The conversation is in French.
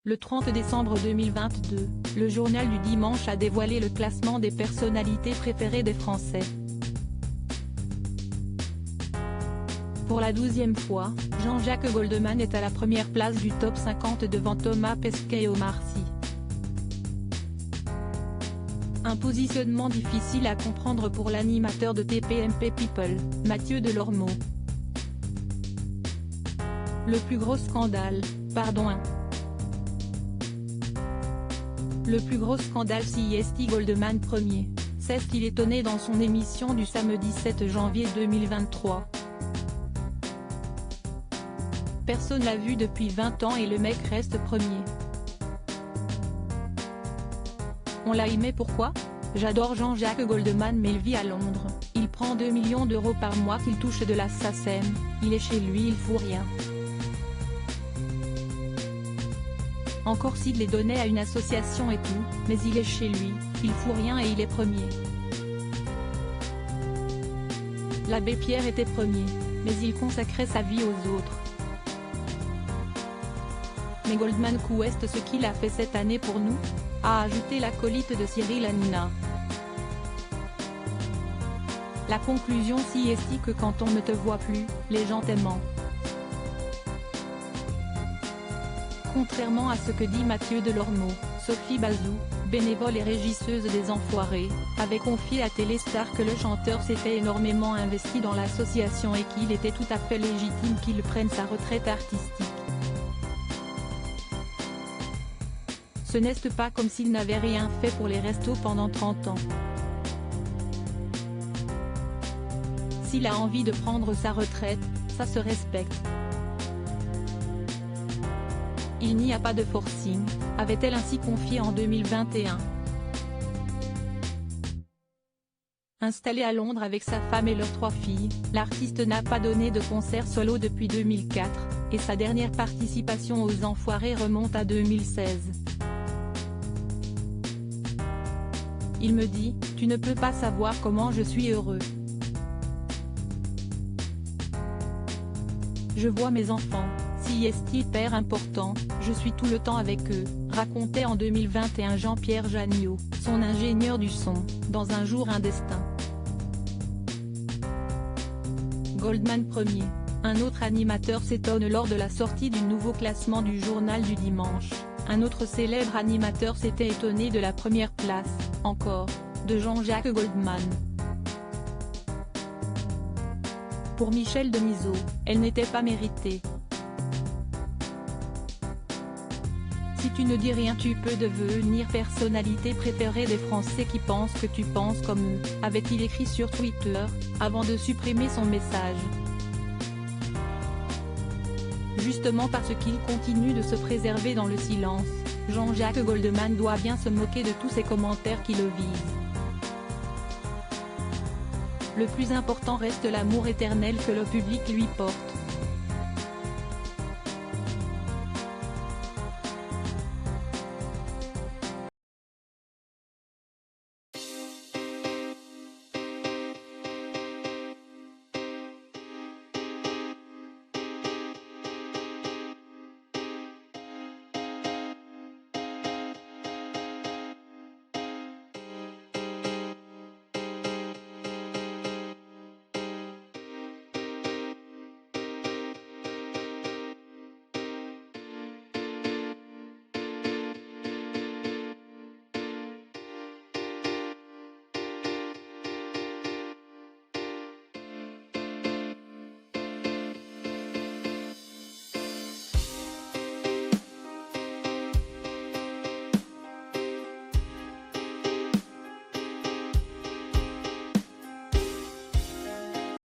Le 30 décembre 2022, le journal du dimanche a dévoilé le classement des personnalités préférées des Français. Pour la 12e fois, Jean-Jacques Goldman est à la première place du top 50 devant Thomas Pesquet et Omar Sy. Un positionnement difficile à comprendre pour l'animateur de TPMP People, Mathieu Delormeau. Le plus gros scandale, Le plus gros scandale CIST Goldman premier, s'est-il étonné dans son émission du samedi 7 janvier 2023. Personne l'a vu depuis 20 ans et le mec reste premier. On l'a aimé pourquoi? J'adore Jean-Jacques Goldman mais il vit à Londres, il prend 2 millions d'euros par mois qu'il touche de la SACEM, il est chez lui il fout rien. Encore s'il les donnait à une association et tout, mais il est chez lui, il fout rien et il est premier. L'abbé Pierre était premier, mais il consacrait sa vie aux autres. Mais Goldman qu'est ce qu'il a fait cette année pour nous? A ajouté l'acolyte de Cyril Hanouna. La conclusion CIST que quand on ne te voit plus, les gens t'aiment. Contrairement à ce que dit Mathieu Delormeau, Sophie Bazou, bénévole et régisseuse des Enfoirés, avait confié à Téléstar que le chanteur s'était énormément investi dans l'association et qu'il était tout à fait légitime qu'il prenne sa retraite artistique. Ce n'est pas comme s'il n'avait rien fait pour les restos pendant 30 ans. S'il a envie de prendre sa retraite, ça se respecte. Il n'y a pas de forcing, avait-elle ainsi confié en 2021. Installé à Londres avec sa femme et leurs 3 filles, l'artiste n'a pas donné de concert solo depuis 2004, et sa dernière participation aux Enfoirés remonte à 2016. Il me dit, tu ne peux pas savoir comment je suis heureux. Je vois mes enfants, CIST hyper important, je suis tout le temps avec eux, racontait en 2021 Jean-Pierre Janiot, son ingénieur du son, dans Un jour un destin. Goldman premier, un autre animateur s'étonne lors de la sortie du nouveau classement du journal du dimanche. Un autre célèbre animateur s'était étonné de la première place, encore, de Jean-Jacques Goldman. Pour Michel Denisot, elle n'était pas méritée. Si tu ne dis rien tu peux devenir personnalité préférée des Français qui pensent que tu penses comme eux, avait-il écrit sur Twitter, avant de supprimer son message. Justement parce qu'il continue de se préserver dans le silence, Jean-Jacques Goldman doit bien se moquer de tous ces commentaires qui le visent. Le plus important reste l'amour éternel que le public lui porte.